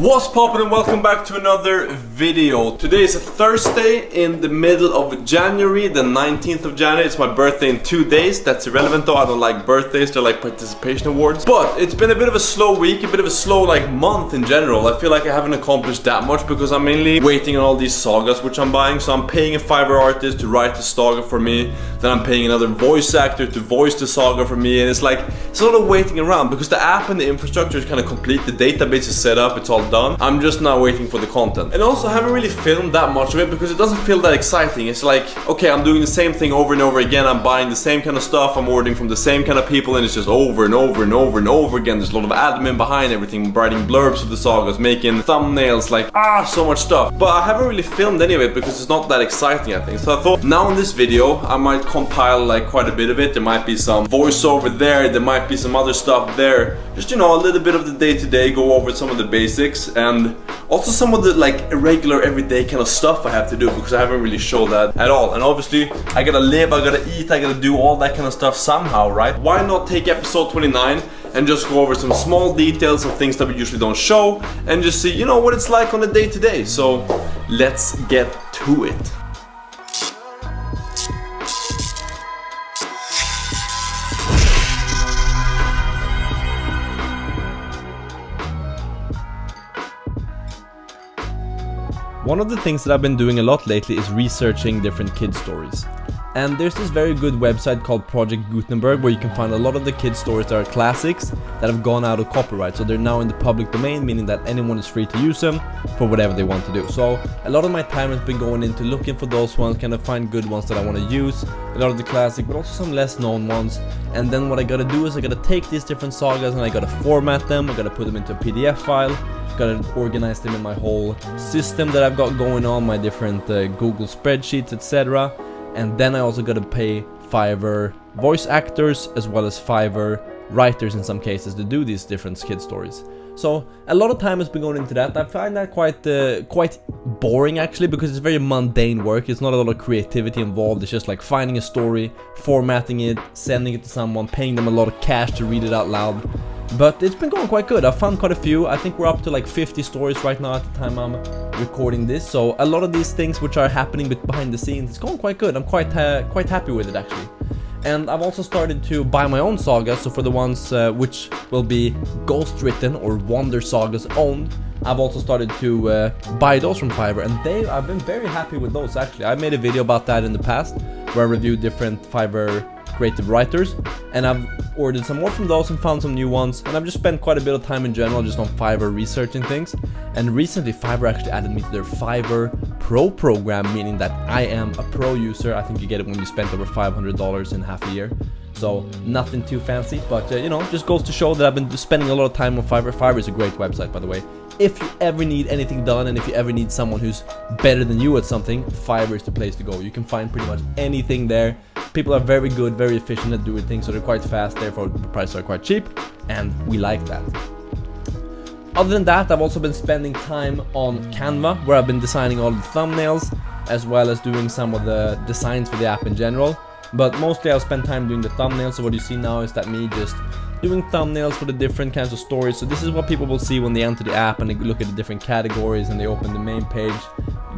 What's poppin' and welcome back to another video. Today is a Thursday in the middle of January, the 19th of January. It's my birthday in 2 days. That's irrelevant though, I don't like birthdays, they're like participation awards. But it's been a bit of a slow week, a bit of a slow month in general. I feel like I haven't accomplished that much because I'm mainly waiting on all these sagas which I'm buying. So I'm paying a Fiverr artist to write the saga for me. Then I'm paying another voice actor to voice the saga for me. And it's like, it's a lot of waiting around because the app and the infrastructure is kind of complete. The database is set up, it's all done. I'm just now waiting for the content. And also I haven't really filmed that much of it because it doesn't feel that exciting. It's like, okay, I'm doing the same thing over and over again. I'm buying the same kind of stuff. I'm ordering from the same kind of people, and it's just over and over and over and over again. There's a lot of admin behind everything, writing blurbs of the sagas, making thumbnails, so much stuff. But I haven't really filmed any of it because it's not that exciting, I think. So I thought now in this video I might compile quite a bit of it. There might be some voiceover there might be some other stuff there. Just, you know, a little bit of the day-to-day, go over some of the basics, and also some of the irregular everyday kind of stuff I have to do because I haven't really showed that at all. And obviously I gotta live, I gotta eat, I gotta do all that kind of stuff somehow, right? Why not take episode 29 and just go over some small details of things that we usually don't show and just see, you know, what it's like on the day-to-day. So let's get to it. One of the things that I've been doing a lot lately is researching different kid stories. And there's this very good website called Project Gutenberg where you can find a lot of the kid stories that are classics that have gone out of copyright. So they're now in the public domain, meaning that anyone is free to use them for whatever they want to do. So a lot of my time has been going into looking for those ones, kind of find good ones that I want to use. A lot of the classic, but also some less known ones. And then what I gotta do is I gotta take these different sagas and I gotta format them, I gotta put them into a PDF file. Gotta organize them in my whole system that I've got going on, my different Google spreadsheets, etc. And then I also gotta pay Fiverr voice actors as well as Fiverr writers in some cases to do these different kid stories. So a lot of time has been going into that. I find that quite boring actually because it's very mundane work. It's not a lot of creativity involved. It's just like finding a story, formatting it, sending it to someone, paying them a lot of cash to read it out loud. But it's been going quite good. I've found quite a few. I think we're up to 50 stories right now at the time I'm recording this. So a lot of these things which are happening behind the scenes, it's going quite good. I'm quite happy with it actually. And I've also started to buy my own sagas. So for the ones which will be ghost written or wonder sagas owned, I've also started to buy those from Fiverr, and I've been very happy with those actually. I made a video about that in the past where I reviewed different Fiverr creative writers, and I've ordered some more from those and found some new ones, and I've just spent quite a bit of time in general just on Fiverr researching things. And recently Fiverr actually added me to their Fiverr Pro program, meaning that I am a pro user. I think you get it when you spend over $500 in half a year. So nothing too fancy, but you know, just goes to show that I've been spending a lot of time on Fiverr. Fiverr is a great website, by the way. If you ever need anything done, and if you ever need someone who's better than you at something, Fiverr is the place to go. You can find pretty much anything there. People are very good, very efficient at doing things, so they're quite fast, therefore the prices are quite cheap, and we like that. Other than that, I've also been spending time on Canva, where I've been designing all the thumbnails, as well as doing some of the designs for the app in general. But mostly I'll spend time doing the thumbnails, so what you see now is that me just doing thumbnails for the different kinds of stories. So this is what people will see when they enter the app and they look at the different categories and they open the main page.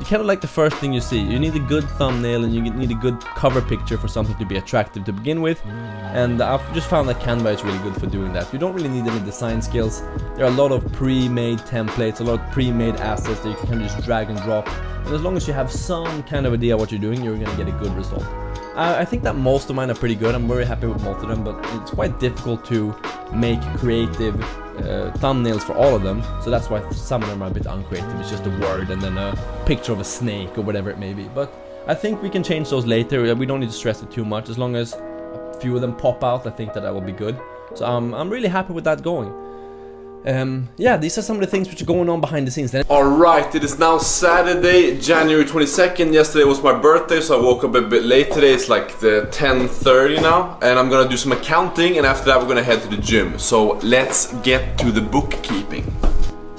Kind of like the first thing you see. You need a good thumbnail and you need a good cover picture for something to be attractive to begin with. And I've just found that Canva is really good for doing that. You don't really need any design skills. There are a lot of pre-made templates, a lot of pre-made assets that you can kind of just drag and drop. And as long as you have some kind of idea what you're doing, you're gonna get a good result. I think that most of mine are pretty good. I'm very happy with most of them, but it's quite difficult to make creative thumbnails for all of them. So that's why some of them are a bit uncreative. It's just a word and then a picture of a snake or whatever it may be. But I think we can change those later. We don't need to stress it too much. As long as a few of them pop out, I think that will be good. So I'm really happy with that going. Yeah, these are some of the things which are going on behind the scenes then. Alright, it is now Saturday, January 22nd. Yesterday was my birthday, so I woke up a bit late today. It's like the 10:30 now, and I'm gonna do some accounting, and after that we're gonna head to the gym. So let's get to the bookkeeping.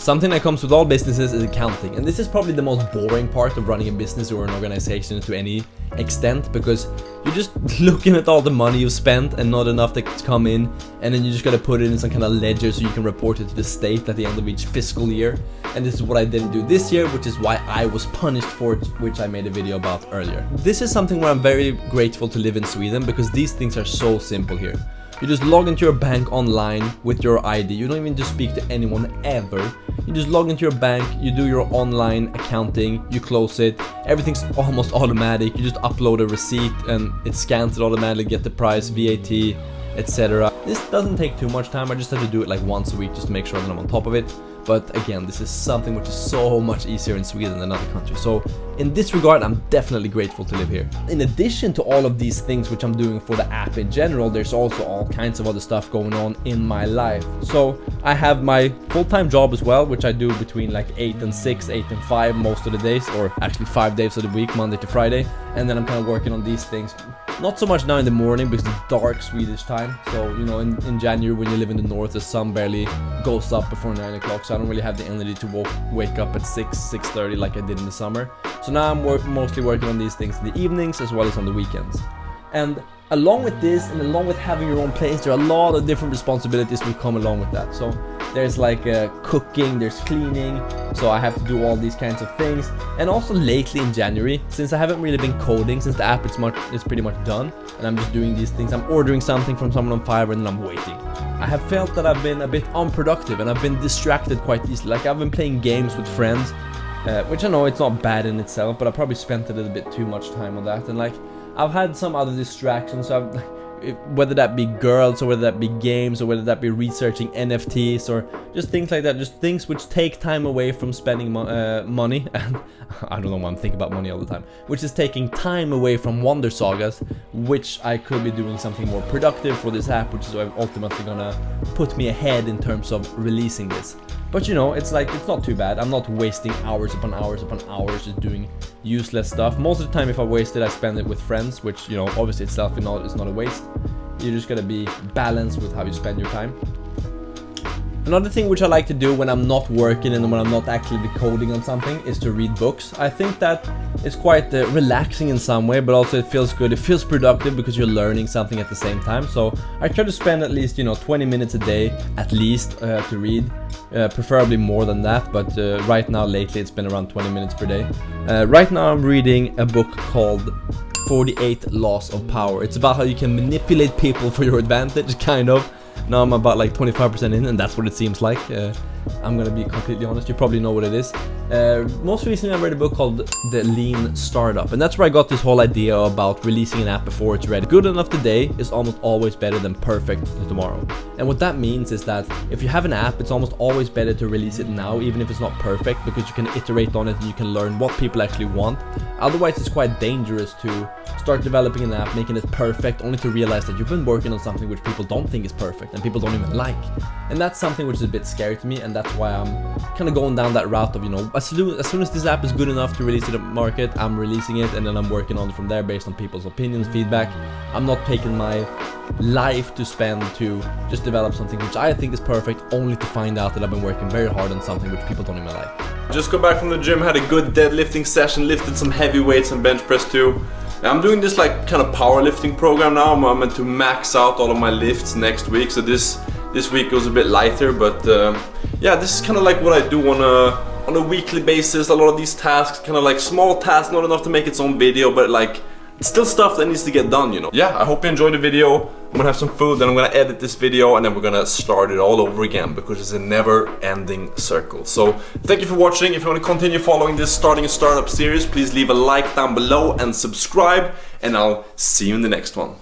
Something that comes with all businesses is accounting, and this is probably the most boring part of running a business or an organization to any extent, because you're just looking at all the money you've spent and not enough that's come in, and then you just gotta put it in some kind of ledger so you can report it to the state at the end of each fiscal year. And this is what I didn't do this year, which is why I was punished for it, which I made a video about earlier. This is something where I'm very grateful to live in Sweden, because these things are so simple here. You just log into your bank online with your ID. You don't even just speak to anyone ever. You just log into your bank, you do your online accounting, you close it. Everything's almost automatic. You just upload a receipt and it scans it automatically, get the price, VAT, etc. This doesn't take too much time. I just have to do it like once a week just to make sure that I'm on top of it. But again, this is something which is so much easier in Sweden than other countries. So in this regard, I'm definitely grateful to live here. In addition to all of these things which I'm doing for the app in general, there's also all kinds of other stuff going on in my life. So I have my full-time job as well, which I do between like 8 and 6, 8 and 5 most of the days, or actually 5 days of the week, Monday to Friday. And then I'm kind of working on these things. Not so much now in the morning because it's dark Swedish time. So, you know, in January when you live in the north, the sun barely goes up before 9 o'clock. So I don't really have the energy to wake up at 6, 6:30 like I did in the summer. So now I'm mostly working on these things in the evenings as well as on the weekends. And along with this, and along with having your own place, there are a lot of different responsibilities which come along with that. So there's like cooking, there's cleaning, so I have to do all these kinds of things. And also lately in January, since I haven't really been coding, since the app is pretty much done, and I'm just doing these things, I'm ordering something from someone on Fiverr and then I'm waiting. I have felt that I've been a bit unproductive and I've been distracted quite easily. Like I've been playing games with friends, which I know it's not bad in itself, but I probably spent a little bit too much time on that. And like I've had some other distractions, so whether that be girls or whether that be games or whether that be researching NFTs or just things like that, just things which take time away from spending money. And I don't know why I'm thinking about money all the time, which is taking time away from Wonder Sagas, which I could be doing something more productive for this app, which is ultimately gonna put me ahead in terms of releasing this. But you know, it's like, it's not too bad. I'm not wasting hours upon hours upon hours just doing useless stuff. Most of the time if I waste it, I spend it with friends, which, you know, obviously itself is not a waste. You just gotta be balanced with how you spend your time. Another thing which I like to do when I'm not working and when I'm not actually coding on something is to read books. I think that it's quite relaxing in some way, but also it feels good. It feels productive because you're learning something at the same time. So I try to spend at least, you know, 20 minutes a day at least to read. Preferably more than that, but right now lately it's been around 20 minutes per day. Right now I'm reading a book called 48 Laws of Power. It's about how you can manipulate people for your advantage, kind of. Now I'm about like 25% in, and that's what it seems like. I'm gonna be completely honest, you probably know what it is. Most recently I read a book called The Lean Startup, and that's where I got this whole idea about releasing an app before it's ready. Good enough today is almost always better than perfect tomorrow. And what that means is that if you have an app, it's almost always better to release it now, even if it's not perfect, because you can iterate on it and you can learn what people actually want. Otherwise it's quite dangerous to start developing an app, making it perfect, only to realize that you've been working on something which people don't think is perfect and people don't even like. And that's something which is a bit scary to me, and that's why I'm kind of going down that route of, you know, as soon as this app is good enough to release to the market, I'm releasing it, and then I'm working on it from there based on people's opinions, feedback. I'm not taking my life to spend to just develop something which I think is perfect, only to find out that I've been working very hard on something which people don't even like. Just got back from the gym, had a good deadlifting session, lifted some heavy weights and bench press too. I'm doing this like kind of powerlifting program now. I'm meant to max out all of my lifts next week, so this week was a bit lighter, but yeah, this is kind of like what I do on a weekly basis. A lot of these tasks, kind of like small tasks, not enough to make its own video, but like it's still stuff that needs to get done, you know. Yeah, I hope you enjoyed the video. I'm gonna have some food, then I'm gonna edit this video, and then we're gonna start it all over again, because it's a never-ending circle. So thank you for watching. If you want to continue following this Starting a Startup series, please leave a like down below and subscribe, and I'll see you in the next one.